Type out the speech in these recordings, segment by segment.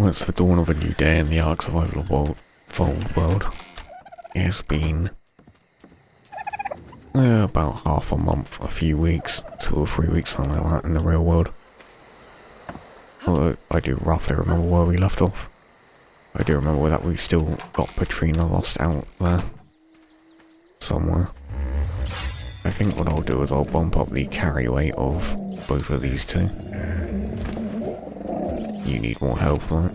Well, it's the dawn of a new day in the ARK survival world. It's been about half a month, a few weeks, 2 or 3 weeks, something like that in the real world. Although I do roughly remember where we left off. I do remember that we still got Patrina lost out there somewhere. I think what I'll do is I'll bump up the carry weight of both of these two. You need more health for that.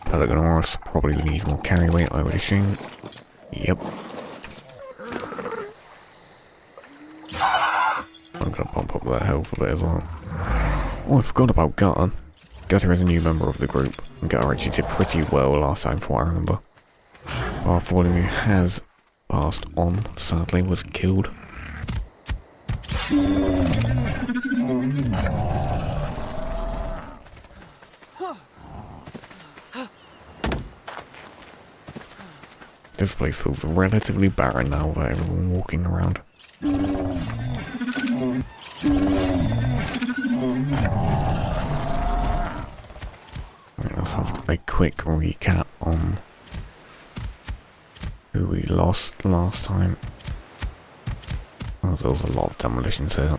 Pelagonorus probably needs more carry weight, I would assume. Yep. I'm gonna bump up that health a bit as well. Oh, I forgot about Gutter. Gutter is a new member of the group, and Gutter actually did pretty well last time from what I remember. Bartholomew who has passed on, sadly, was killed. This place feels relatively barren now with everyone walking around. Right, let's have a quick recap on who we lost last time. Oh, there was a lot of demolitions here.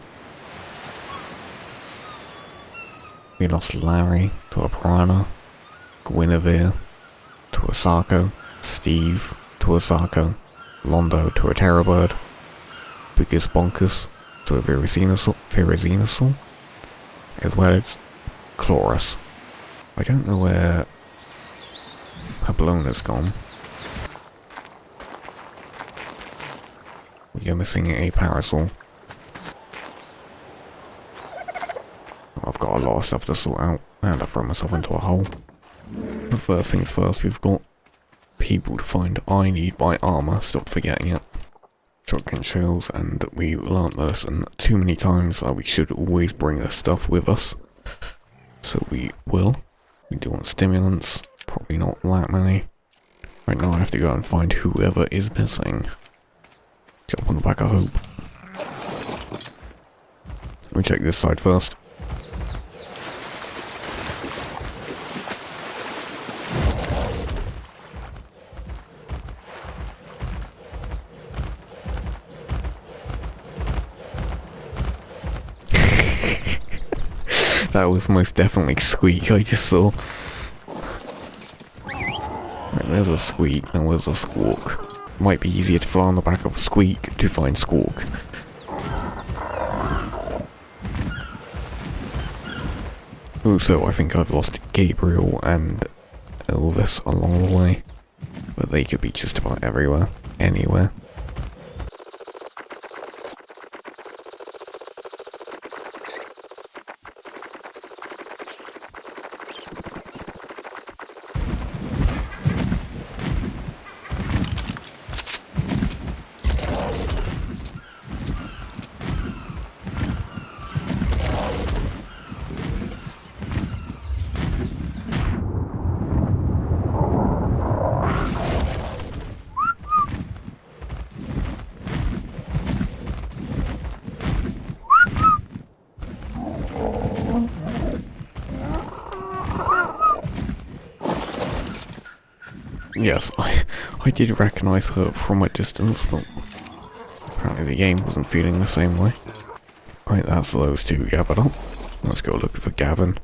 We lost Larry to a piranha, Guinevere to a Sarco, Steve to a Sarco, Londo to a terror bird, Biggest Bonkers to a Virizinosaur, as well as Chlorus. I don't know where Pablona's gone. We are missing a Parasol. I've got a lot of stuff to sort out, and I throw myself into a hole. But first things first, we've got people to find. I need my armor, stop forgetting it. Shotgun shells, and we learnt the lesson too many times that we should always bring this stuff with us. So we will. We do want stimulants, probably not that many. Right now I have to go and find whoever is missing. Jump on the back, I hope. Let me check this side first. That was most definitely Squeak I just saw. Right, there's a Squeak, and there's a Squawk. Might be easier to fly on the back of Squeak to find Squawk. Also, I think I've lost Gabriel and Elvis along the way. But they could be just about everywhere, anywhere. Yes, I did recognise her from a distance, but apparently the game wasn't feeling the same way. Right, that's those two gathered up. Let's go looking for Gavin.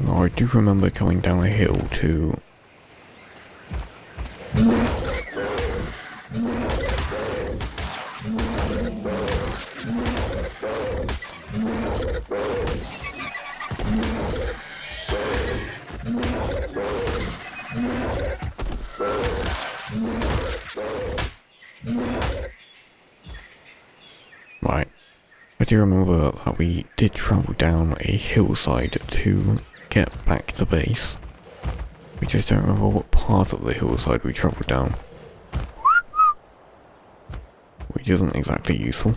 Now, I do remember coming down a hill to... Right, I do remember that we did travel down a hillside to get back to base. We just don't remember what part of the hillside we travelled down. Which isn't exactly useful.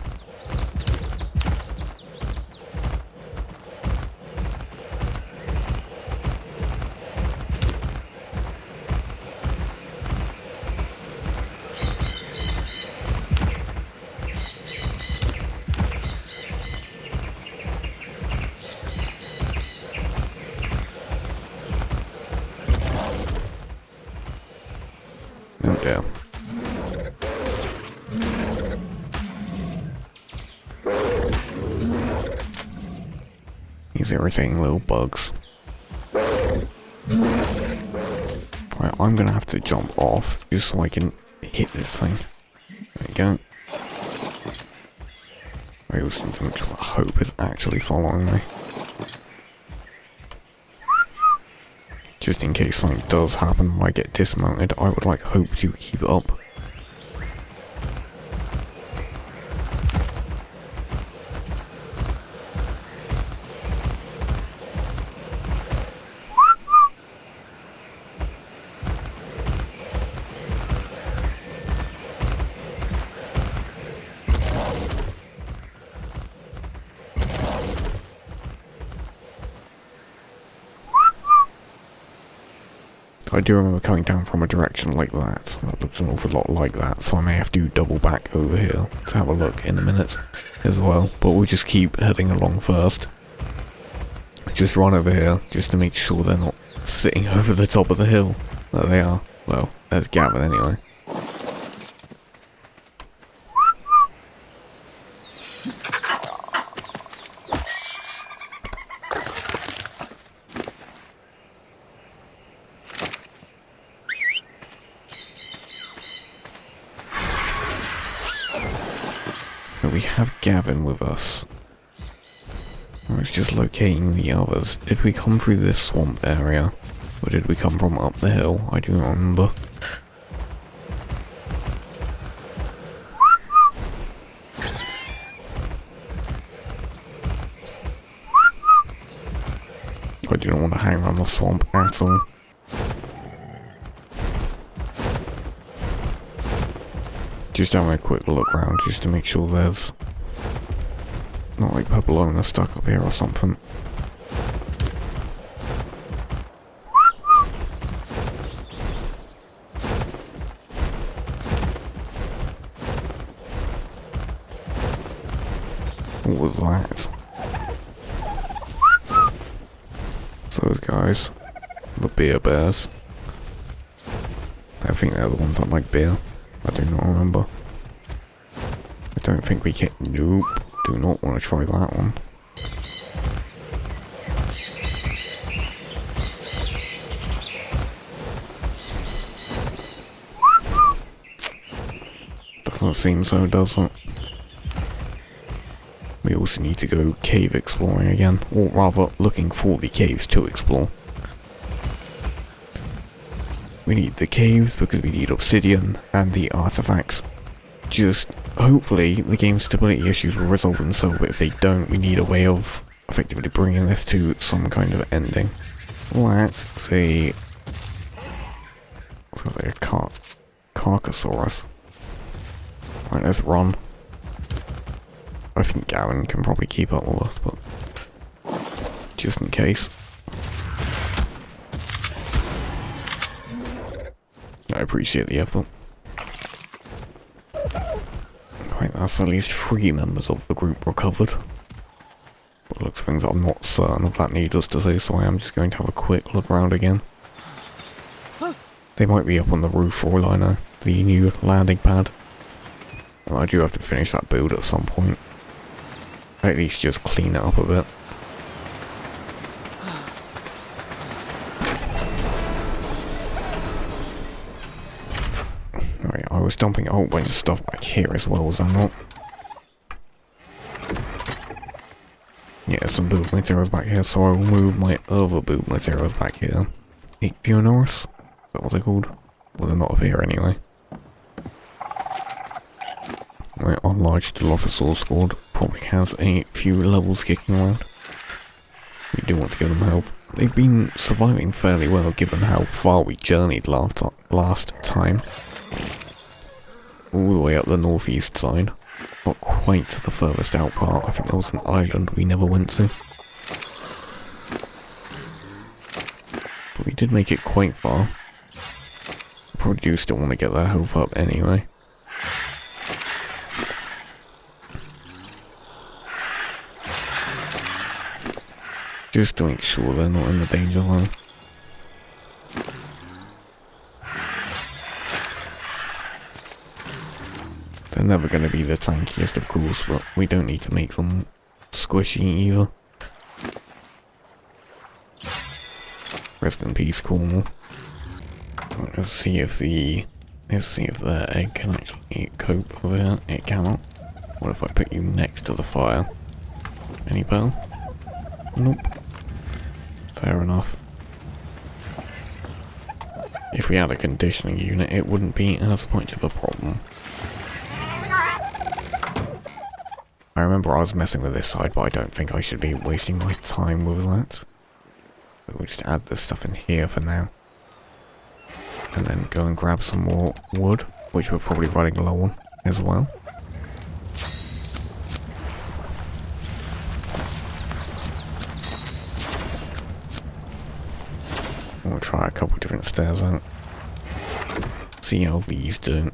Oh dear. These irritating little bugs. Right, I'm gonna have to jump off just so I can hit this thing. There we go. I also hope it's actually following me. Just in case something does happen when I get dismounted, I would like hope to keep it up. I do remember coming down from a direction like that. That looks an awful lot like that, so I may have to double back over here to have a look in a minute as well. But we'll just keep heading along first. Just run over here, just to make sure they're not sitting over the top of the hill. There they are. Well, there's Gavin anyway. We have Gavin with us. I was just locating the others. Did we come through this swamp area? Or did we come from up the hill? I do not remember. I do not want to hang around the swamp at all. Just having a quick look around just to make sure there's not like Papillona stuck up here or something. What was that? So those guys, the beer bears. I think they're the ones that like beer. I do not remember. I don't think we can. Nope. Do not want to try that one. Doesn't seem so, does it? We also need to go cave exploring again, or rather, looking for the caves to explore. We need the caves because we need obsidian and the artifacts. Just hopefully the game's stability issues will resolve themselves, but if they don't, we need a way of effectively bringing this to some kind of ending. Let's see. Looks like a Carcasaurus. Right, let's run. I think Gavin can probably keep up with us, but just in case. I appreciate the effort. Right, that's at least 3 members of the group recovered. But looks things I'm not certain of that needless to say, so I am just going to have a quick look around again. They might be up on the roof for all I know. The new landing pad. Well, I do have to finish that build at some point. At least just clean it up a bit. Right, I was dumping a whole bunch of stuff back here as well, was I not? Yeah, some build materials back here, so I will move my other build materials back here. Ichthyosaurus? Is that what they're called? Well, they're not up here anyway. Right, our large Dilophosaur squad probably has a few levels kicking around. We do want to give them health. They've been surviving fairly well given how far we journeyed last time. All the way up the northeast side. Not quite to the furthest out part. I think there was an island we never went to. But we did make it quite far. Probably do still want to get their health up anyway. Just to make sure they're not in the danger zone. They're never going to be the tankiest, of course, but we don't need to make them squishy either. Rest in peace, Cornwall. Let's see if the egg can actually cope with it. It cannot. What if I put you next to the fire? Any better? Nope. Fair enough. If we had a conditioning unit, it wouldn't be as much of a problem. I remember I was messing with this side, but I don't think I should be wasting my time with that. So we'll just add this stuff in here for now. And then go and grab some more wood, which we're probably running low on as well. We'll try a couple different stairs out. See how these do.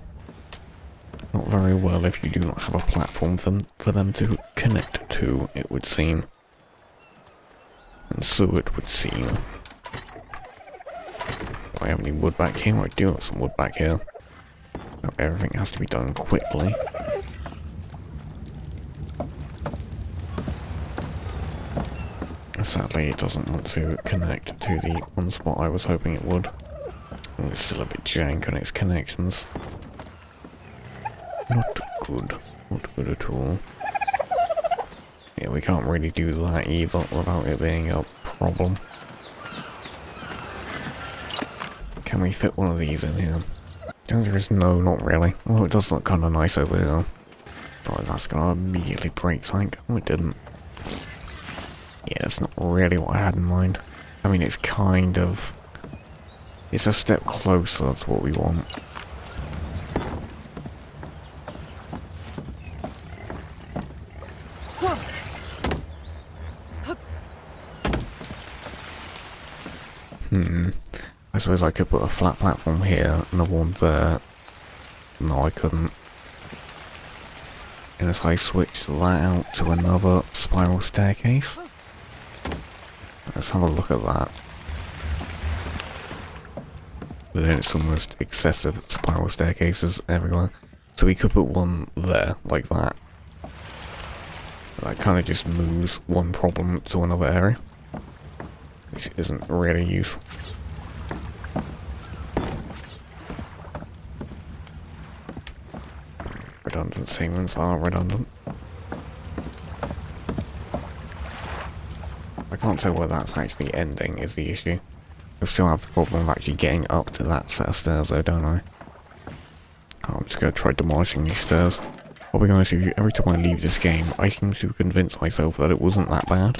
Not very well if you do not have a platform for them to connect to, it would seem. And so it would seem. Do I have any wood back here? I do have some wood back here. Now everything has to be done quickly. Sadly, it doesn't want to connect to the one spot I was hoping it would. And it's still a bit jank on its connections. Not good. Not good at all. Yeah, we can't really do that either without it being a problem. Can we fit one of these in here? The answer is no, not really. Although it does look kind of nice over here. Thought that's gonna immediately break something. Oh, it didn't. Yeah, that's not really what I had in mind. I mean, it's kind of... It's a step closer to what we want. I suppose I could put a flat platform here and a one there. No, I couldn't. Unless I switch that out to another spiral staircase. Let's have a look at that. But then it's almost excessive spiral staircases everywhere. So we could put one there, like that. That kind of just moves one problem to another area. Which isn't really useful. Redundant segments are redundant. I can't tell where that's actually ending is the issue. I still have the problem of actually getting up to that set of stairs though, don't I? Oh, I'm just going to try demolishing these stairs. I'll be honest with you, every time I leave this game, I seem to convince myself that it wasn't that bad.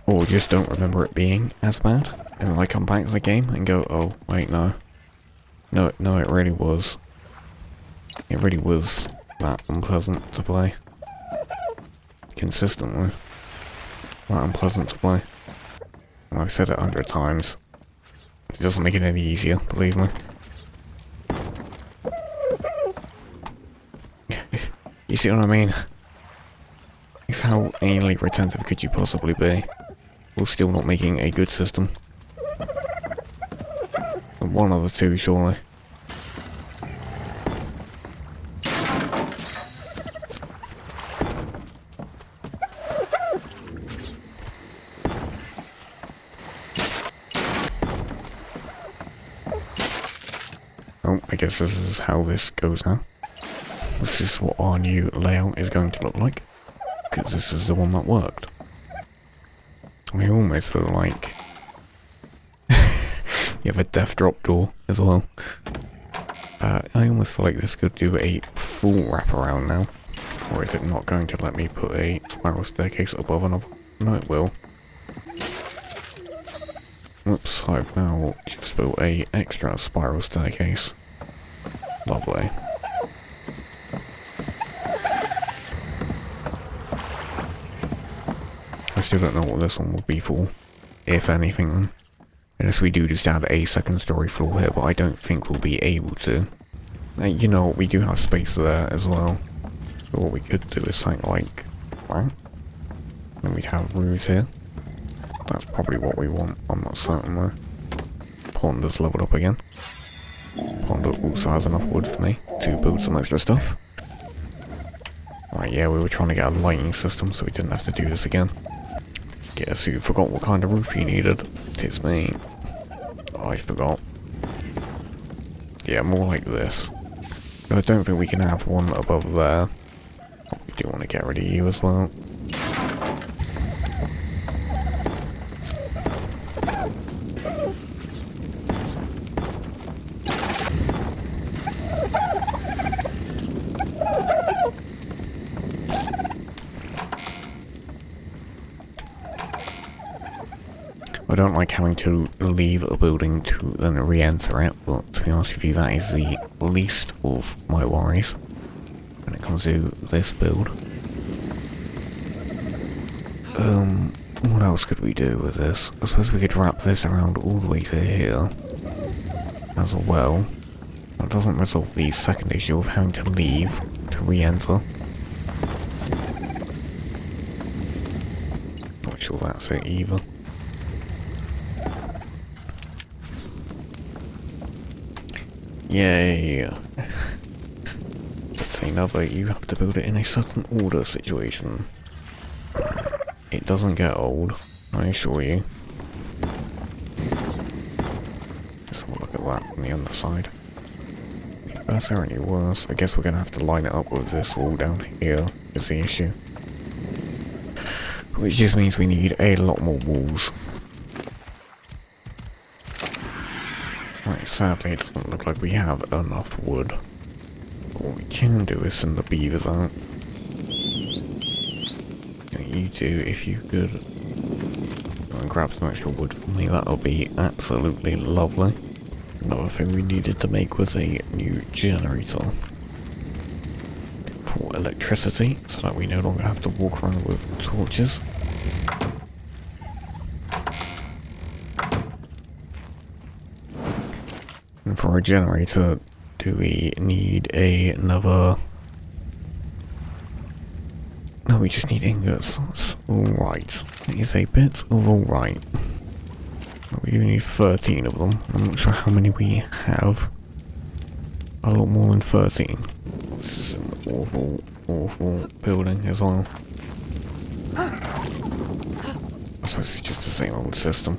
Or just don't remember it being as bad. And then I come back to the game and go, oh, wait, no. No, it really was. It really was that unpleasant to play. Consistently. That unpleasant to play. And I've said it 100 times. It doesn't make it any easier, believe me. You see what I mean? It's how anally retentive could you possibly be, while still not making a good system. One of the two, surely. Oh, I guess this is how this goes now. This is what our new layout is going to look like, because this is the one that worked. I almost feel like you have a death drop door as well. I almost feel like this could do a full wraparound now. Or is it not going to let me put a spiral staircase above another? No, it will. Oops, I've now just built a extra spiral staircase. Lovely. I still don't know what this one will be for, if anything then. Unless we do just add a second story floor here, but I don't think we'll be able to. You know, we do have space there as well. So what we could do is something like that. Then we'd have roofs here. That's probably what we want, I'm not certain though. Pond has leveled up again. Pond also has enough wood for me to build some extra stuff. Right, yeah, we were trying to get a lighting system so we didn't have to do this again. Guess who forgot what kind of roof he needed? It's me. I forgot. Yeah, more like this. But I don't think we can have one above there. We do want to get rid of you as well. I don't like having to leave a building to then re-enter it, but to be honest with you, that is the least of my worries when it comes to this build. What else could we do with this? I suppose we could wrap this around all the way to here as well. That doesn't resolve the second issue of having to leave to re-enter. Not sure that's it either. Yay! Let's say another, you have to build it in a certain order situation. It doesn't get old, I assure you. Let's have a look at that from the underside. Any better, any worse? I guess we're gonna have to line it up with this wall down here, is the issue. Which just means we need a lot more walls. Right, sadly it doesn't look like we have enough wood. But what we can do is send the beavers out. You two, if you could go and grab some extra wood for me, that'll be absolutely lovely. Another thing we needed to make was a new generator for electricity, so that we no longer have to walk around with torches. And for a generator, do we need another... No, we just need ingots. That's alright. That is a bit of alright. We do need 13 of them. I'm not sure how many we have. A lot more than 13. This is an awful, awful building as well. I suppose it's just the same old system.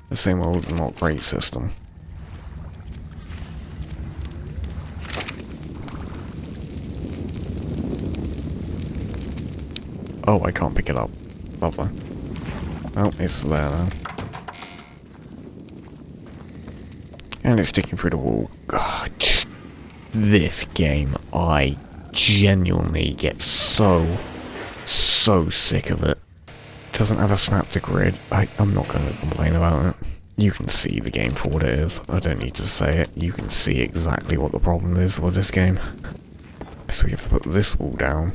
The same old, not great system. Oh, I can't pick it up. Lovely. Oh, it's there now. And it's sticking through the wall. God, just... This game, I genuinely get so sick of it. It doesn't have a snap to grid. I'm not going to complain about it. You can see the game for what it is. I don't need to say it. You can see exactly what the problem is with this game. So we have to put this wall down.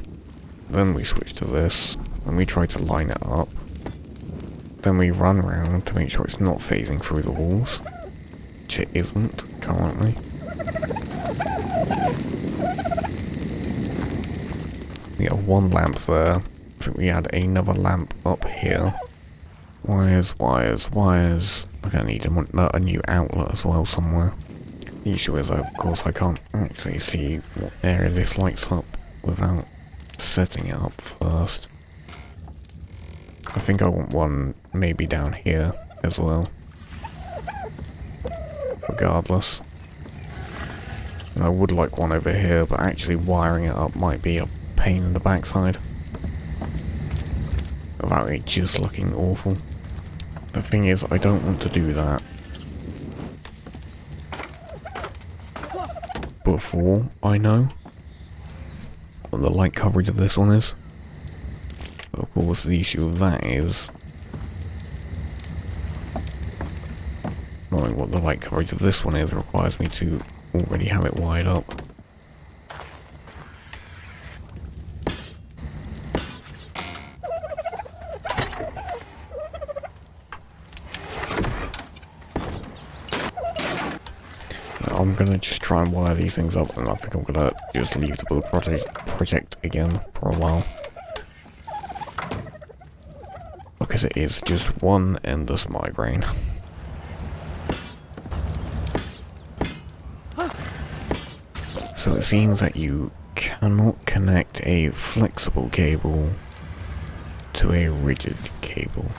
Then we switch to this, and we try to line it up. Then we run around to make sure it's not phasing through the walls, which it isn't currently. We have one lamp there. I think we add another lamp up here. Wires, wires, wires. I'm gonna need a new outlet as well somewhere. The issue is, of course, I can't actually see what area this lights up without setting it up first. I think I want one maybe down here as well. Regardless. And I would like one over here, but actually wiring it up might be a pain in the backside. Without it just looking awful. The thing is, I don't want to do that before I know what the light coverage of this one is. But of course, the issue of that is knowing what the light coverage of this one is requires me to already have it wired up. I'm gonna just try and wire these things up, and I think I'm gonna just leave the build project again for a while. Because it is just one endless migraine. So it seems that you cannot connect a flexible cable to a rigid cable.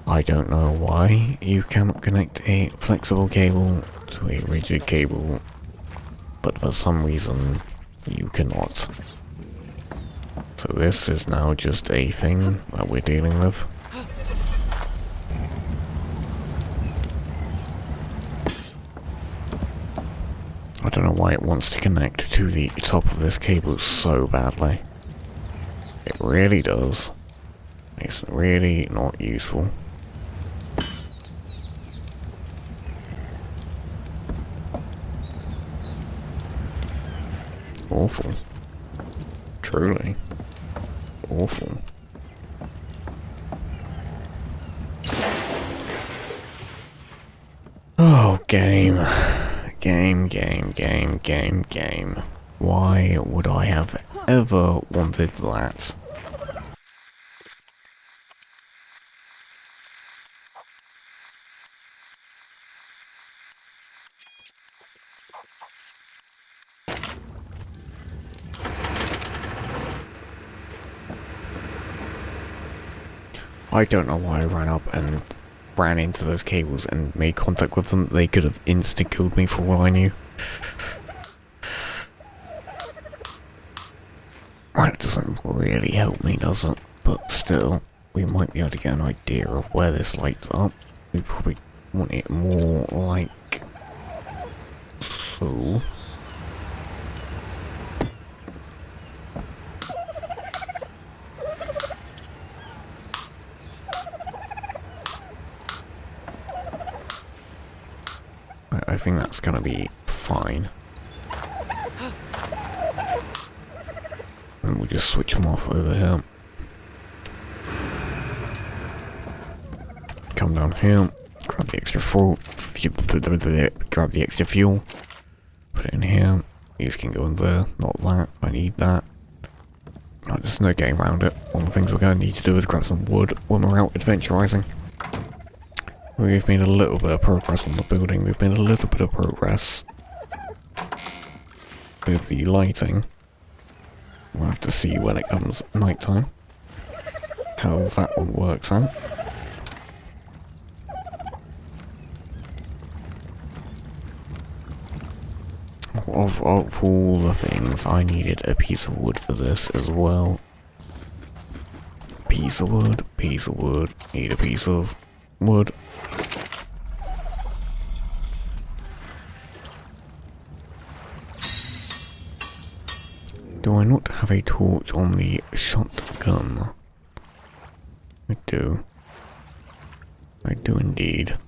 I don't know why you cannot connect a flexible cable to a rigid cable, but for some reason you cannot. So this is now just a thing that we're dealing with. I don't know why it wants to connect to the top of this cable so badly. It really does. It's really not useful. Awful. Truly. Awful. Oh, game. Game. Why would I have ever wanted that? I don't know why I ran up and ran into those cables and made contact with them. They could have insta-killed me for all I knew. That doesn't really help me, does it? But still, we might be able to get an idea of where this lights up. We probably want it more like so. I think that's gonna be fine. And we'll just switch them off over here. Come down here, grab the extra fuel, grab the extra fuel, put it in here. These can go in there, not that, I need that. Oh, there's no getting around it. One of the things we're going to need to do is grab some wood when we're out adventurizing. We've made a little bit of progress on the building, we've made a little bit of progress with the lighting. We'll have to see when it comes nighttime how that one works out. Of all the things, I needed a piece of wood for this as well. Piece of wood, need a piece of wood. Do I not have a torch on the shotgun? I do. I do indeed.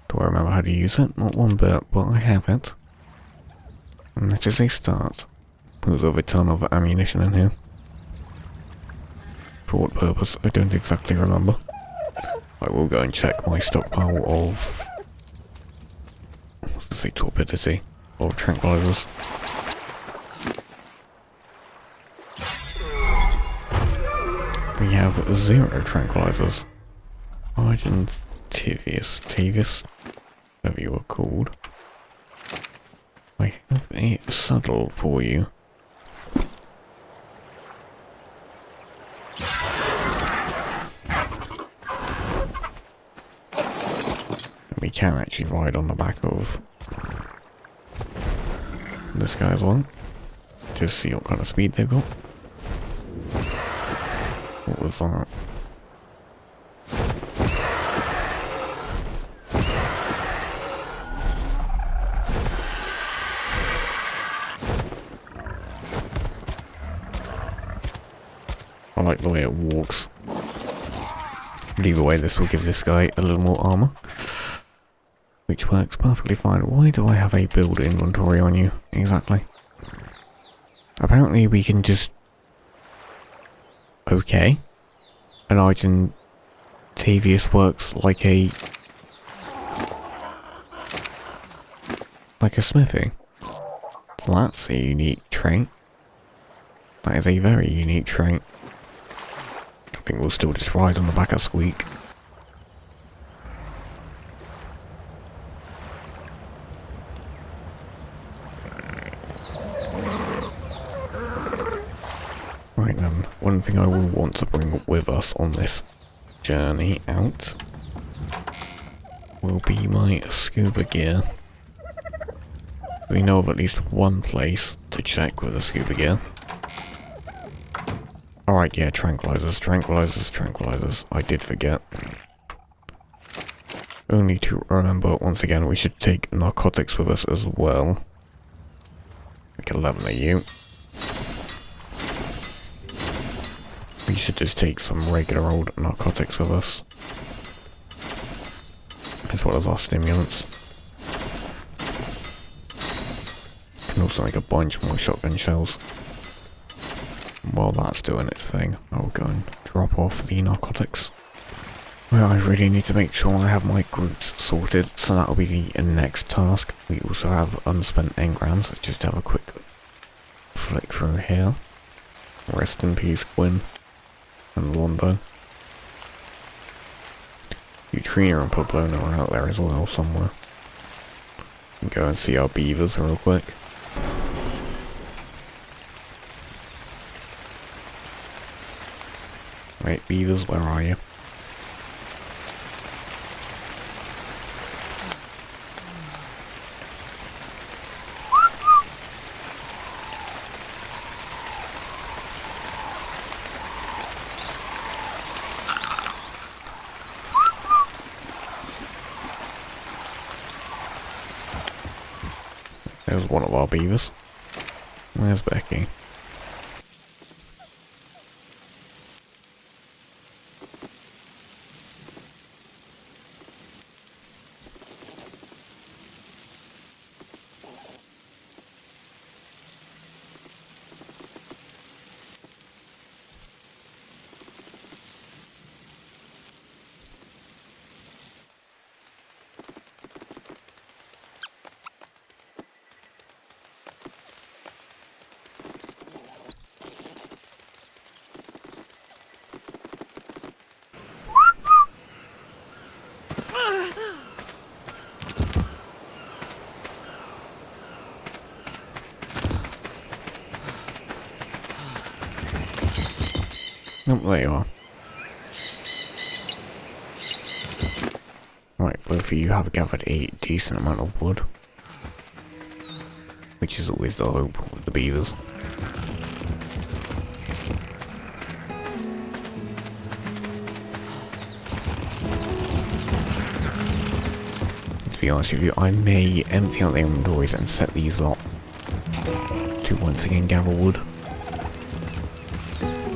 Do I remember how to use it? Not one bit, but I have it. And that is a start. There's over a ton of ammunition in here. For what purpose? I don't exactly remember. I will go and check my stockpile of... Let's say torpidity. Of tranquilizers. We have 0 tranquilizers. Tavius, whatever you are called. I have a saddle for you. And we can actually ride on the back of this guy's one. To see what kind of speed they've got. What was that? I like the way it walks. But either way, this will give this guy a little more armor. Which works perfectly fine. Why do I have a build inventory on you? Exactly. Apparently we can just... Okay. And Tavius works like a smithy. So that's a unique trait. That is a very unique trait. I think we'll still just ride on the back of Squeak. one thing I will want to bring with us on this journey out will be my scuba gear. We know of at least one place to check with the scuba gear. Alright, yeah, tranquilizers. I did forget. Only to remember, once again, we should take narcotics with us as well. Like 11 of you. We should just take some regular old narcotics with us. As well as our stimulants. Can also make a bunch more shotgun shells. While that's doing its thing, I'll go and drop off the narcotics. Well, I really need to make sure I have my groups sorted, so that'll be the next task. We also have unspent engrams, let's just have a quick flick through here. Rest in peace, Gwyn and Londo. Neutrina and Poblona are out there as well somewhere. We can go and see our beavers real quick. Right, beavers, where are you? There's one of our beavers. Where's Becky? Oh, there you are. Right, both of you have gathered a decent amount of wood. Which is always the hope with the beavers. To be honest with you, I may empty out the inventories and set these lot to once again gather wood.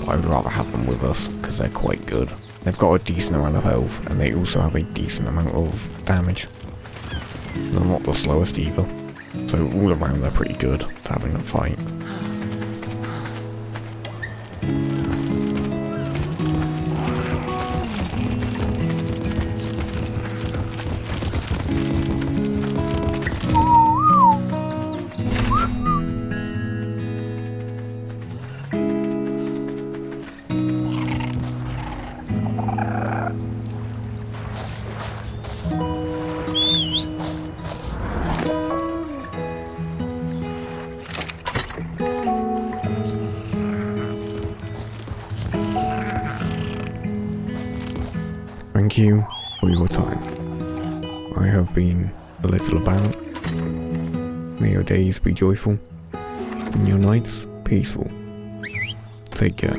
I would rather have them with us, because they're quite good. They've got a decent amount of health, and they also have a decent amount of damage. They're not the slowest either. So all around they're pretty good to having a fight. Thank you for your time. I have been a little about. May your days be joyful, and your nights peaceful. Take care.